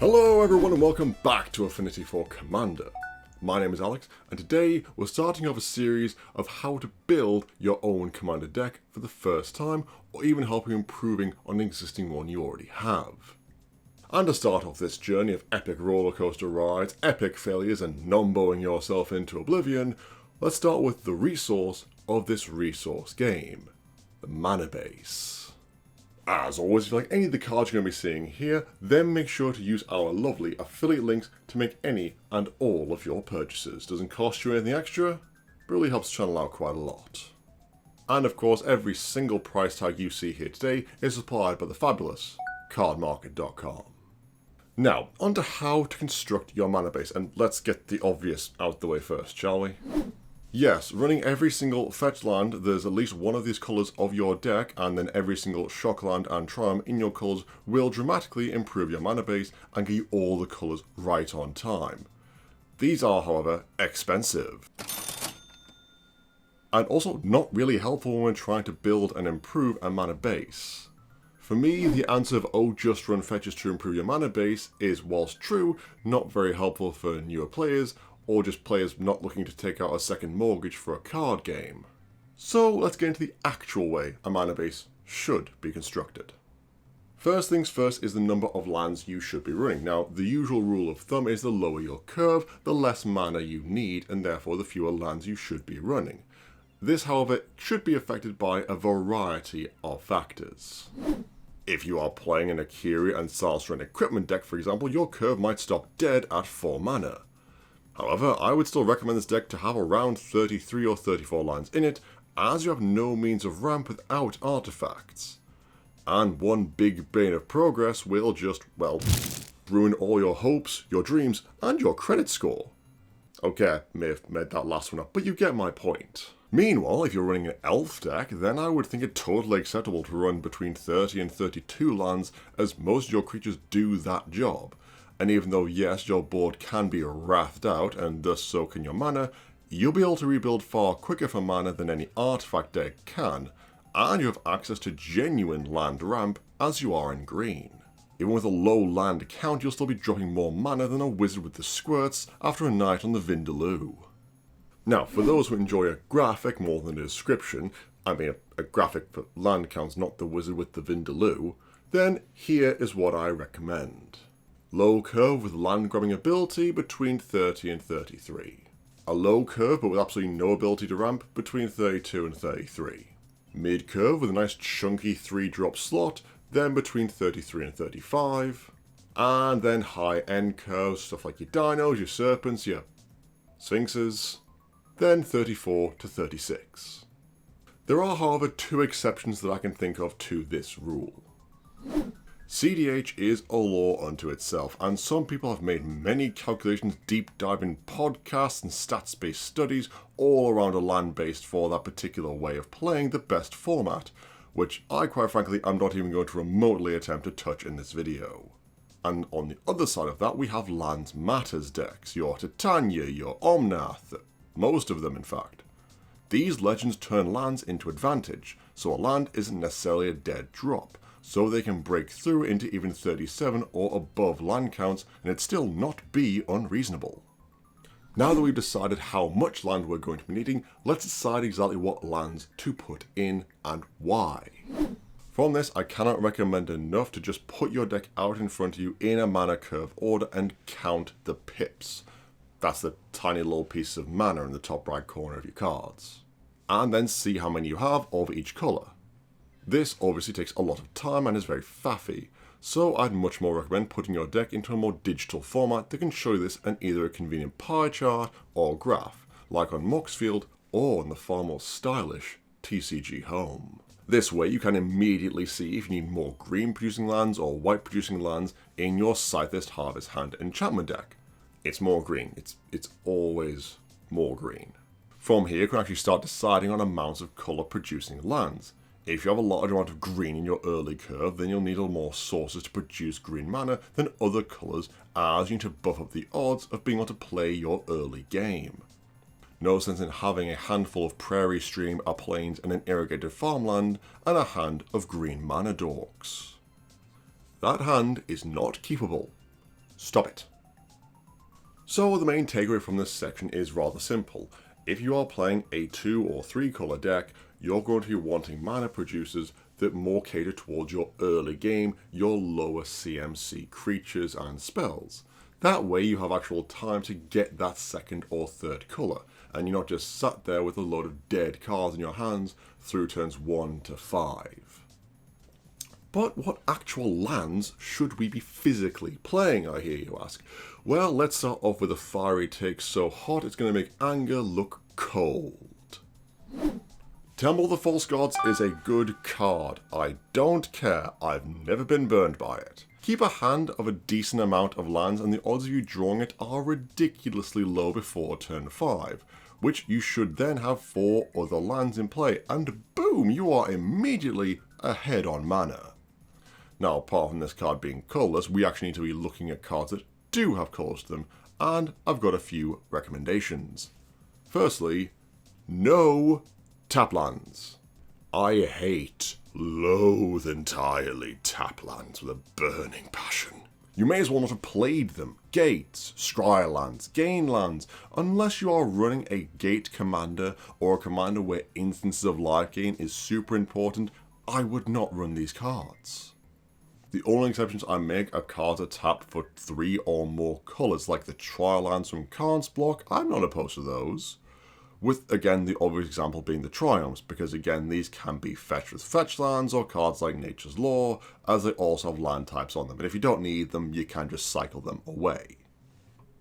Hello everyone and welcome back to Affinity for Commander. My name is Alex and today we're starting off a series of how to build your own Commander deck for the first time or even help you improving on an existing one you already have. And to start off this journey of epic rollercoaster rides, epic failures and numboing yourself into oblivion, let's start with the resource of this resource game, the mana base. As always, if you like any of the cards you're going to be seeing here, then make sure to use our lovely affiliate links to make any and all of your purchases. Doesn't cost you anything extra, but really helps the channel out quite a lot. And of course, every single price tag you see here today is supplied by the fabulous cardmarket.com. Now, on to how to construct your mana base, and let's get the obvious out the way first, shall we? Yes, running every single fetch land, there's at least one of these colours of your deck, and then every single shock land and charm in your colours will dramatically improve your mana base and get you all the colours right on time. These are, however, expensive. And also not really helpful when we're trying to build and improve a mana base. For me, the answer of, oh, just run fetches to improve your mana base is, whilst true, not very helpful for newer players, or just players not looking to take out a second mortgage for a card game. So let's get into the actual way a mana base should be constructed. First things first is the number of lands you should be running. Now, the usual rule of thumb is the lower your curve, the less mana you need, and therefore the fewer lands you should be running. This, however, should be affected by a variety of factors. If you are playing an Akiri and Salsren equipment deck, for example, your curve might stop dead at 4 mana. However, I would still recommend this deck to have around 33 or 34 lands in it, as you have no means of ramp without artifacts. And one big bane of progress will just, well, ruin all your hopes, your dreams, and your credit score. Okay, I may have made that last one up, but you get my point. Meanwhile, if you're running an elf deck, then I would think it totally acceptable to run between 30 and 32 lands, as most of your creatures do that job. And even though, yes, your board can be wrathed out, and thus so can your mana, you'll be able to rebuild far quicker for mana than any artifact deck can, and you have access to genuine land ramp as you are in green. Even with a low land count, you'll still be dropping more mana than a wizard with the squirts after a night on the Vindaloo. Now, for those who enjoy a graphic more than a description, I mean a graphic for land counts, not the wizard with the Vindaloo, then here is what I recommend. Low curve with land grabbing ability between 30 and 33. A low curve but with absolutely no ability to ramp between 32 and 33. Mid curve with a nice chunky 3-drop slot, then between 33 and 35. And then high end curves, stuff like your dinos, your serpents, your sphinxes, then 34 to 36. There are, however, 2 exceptions that I can think of to this rule. CDH is a law unto itself, and some people have made many calculations, deep diving podcasts and stats-based studies all around a land based for that particular way of playing the best format, which I quite frankly am not even going to remotely attempt to touch in this video. And on the other side of that we have Lands Matters decks, your Titania, your Omnath, most of them in fact. These legends turn lands into advantage, so a land isn't necessarily a dead drop, so they can break through into even 37 or above land counts and it still not be unreasonable. Now that we've decided how much land we're going to be needing, let's decide exactly what lands to put in and why. From this, I cannot recommend enough to just put your deck out in front of you in a mana curve order and count the pips. That's the tiny little piece of mana in the top right corner of your cards. And then see how many you have of each colour. This obviously takes a lot of time and is very faffy, so I'd much more recommend putting your deck into a more digital format that can show you this in either a convenient pie chart or graph, like on Moxfield or in the far more stylish TCG Home. This way you can immediately see if you need more green producing lands or white producing lands in your Scythist Harvest Hand enchantment deck. It's more green, it's always more green. From here you can actually start deciding on amounts of colour producing lands. If you have a large amount of green in your early curve, then you'll need more sources to produce green mana than other colours, as you need to buff up the odds of being able to play your early game. No sense in having a handful of Prairie Stream, a Plains and an irrigated farmland, and a hand of green mana dorks. That hand is not keepable. Stop it. So the main takeaway from this section is rather simple. If you are playing a 2 or 3 colour deck, you're going to be wanting mana producers that more cater towards your early game, your lower CMC creatures and spells. That way you have actual time to get that second or third colour, and you're not just sat there with a load of dead cards in your hands through turns 1 to 5. But what actual lands should we be physically playing, I hear you ask? Well, let's start off with a fiery take so hot it's going to make anger look cold. Temple of the False Gods is a good card. I don't care, I've never been burned by it. Keep a hand of a decent amount of lands and the odds of you drawing it are ridiculously low before turn 5, which you should then have 4 other lands in play, and boom, you are immediately ahead on mana. Now, apart from this card being colourless, we actually need to be looking at cards that do have colours to them, and I've got a few recommendations. Firstly, no tap lands. I loathe entirely tap lands with a burning passion. You may as well not have played them. Gates, Scryer lands, Gain lands, unless you are running a gate commander or a commander where instances of life gain is super important, I would not run these cards. The only exceptions I make are cards that tap for 3 or more colours, like the Trial lands from Karn's block. I'm not opposed to those. With, again, the obvious example being the Triumphs, because again, these can be fetched with fetch lands or cards like Nature's Law, as they also have land types on them, and if you don't need them, you can just cycle them away.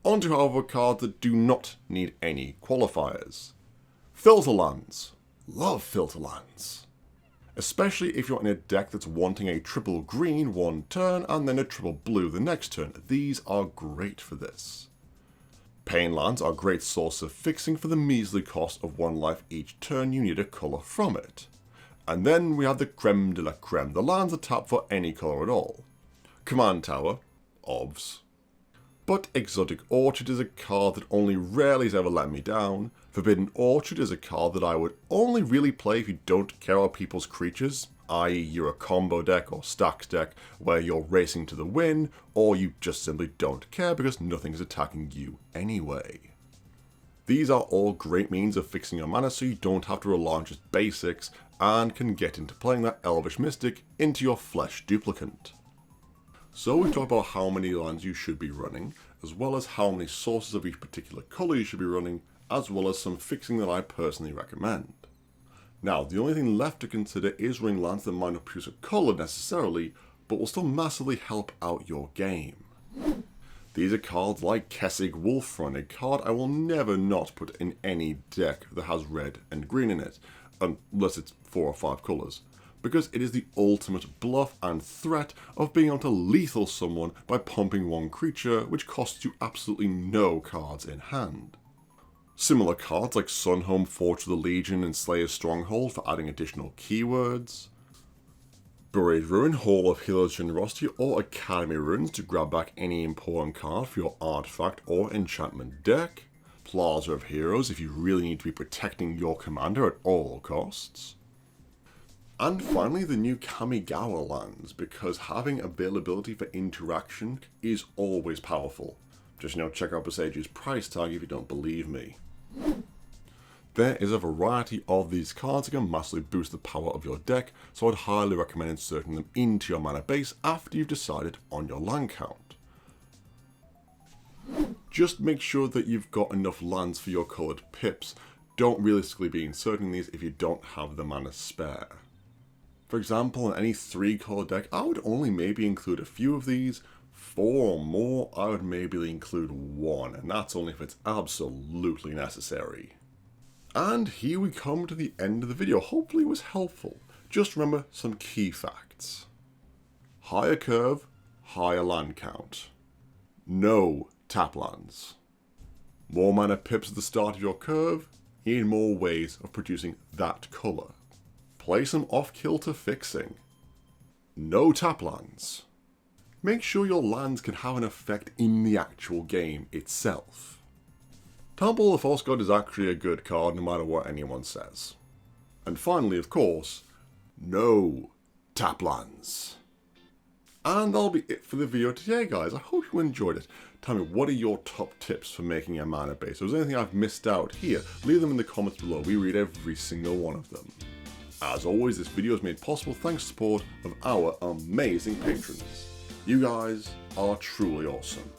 On to, however, cards that do not need any qualifiers. Filter lands. Love filter lands. Especially if you're in a deck that's wanting a triple green one turn and then a triple blue the next turn. These are great for this. Pain lands are a great source of fixing for the measly cost of 1 life each turn you need a colour from it. And then we have the creme de la creme, the lands that tap for any colour at all. Command Tower, obvs. But Exotic Orchard is a card that only rarely has ever let me down. Forbidden Orchard is a card that I would only really play if you don't care about people's creatures, i.e. you're a combo deck or stacks deck where you're racing to the win, or you just simply don't care because nothing is attacking you anyway. These are all great means of fixing your mana so you don't have to rely on just basics and can get into playing that Elvish Mystic into your flesh duplicant. So we've talked about how many lands you should be running, as well as how many sources of each particular colour you should be running, as well as some fixing that I personally recommend. Now, the only thing left to consider is running lands that might not produce a colour necessarily, but will still massively help out your game. These are cards like Kessig Wolfrun, a card I will never not put in any deck that has red and green in it, unless it's 4 or 5 colours, because it is the ultimate bluff and threat of being able to lethal someone by pumping 1 creature, which costs you absolutely no cards in hand. Similar cards like Sunhome, Forge of the Legion, and Slayer's Stronghold for adding additional keywords. Buried Ruin, Hall of Healer's Generosity, or Academy Ruins to grab back any important card for your artifact or enchantment deck. Plaza of Heroes if you really need to be protecting your commander at all costs. And finally, the new Kamigawa lands, because having availability for interaction is always powerful. Just, check out Bosage's price tag if you don't believe me. There is a variety of these cards that can massively boost the power of your deck, so I'd highly recommend inserting them into your mana base after you've decided on your land count. Just make sure that you've got enough lands for your coloured pips. Don't realistically be inserting these if you don't have the mana spare. For example, in any 3 colour deck, I would only maybe include a few of these. 4 or more, I would maybe include 1, and that's only if it's absolutely necessary. And here we come to the end of the video. Hopefully it was helpful. Just remember some key facts. Higher curve, higher land count. No tap lands. More mana pips at the start of your curve, you need more ways of producing that colour. Play some off-kilter fixing. No tap lands. Make sure your lands can have an effect in the actual game itself. Temple of the False God is actually a good card no matter what anyone says. And finally, of course, no tap lands. And that'll be it for the video today, guys. I hope you enjoyed it. Tell me, what are your top tips for making a mana base? If there's anything I've missed out here, leave them in the comments below. We read every single one of them. As always, this video is made possible thanks to the support of our amazing patrons. You guys are truly awesome.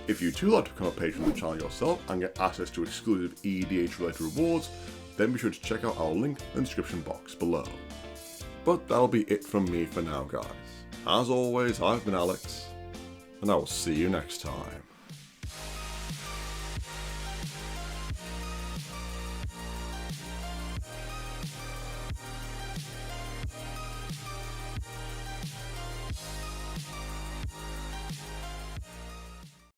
If you too like to become a patron of the channel yourself and get access to exclusive EDH related rewards, then be sure to check out our link in the description box below. But that'll be it from me for now, guys. As always, I've been Alex, and I will see you next time.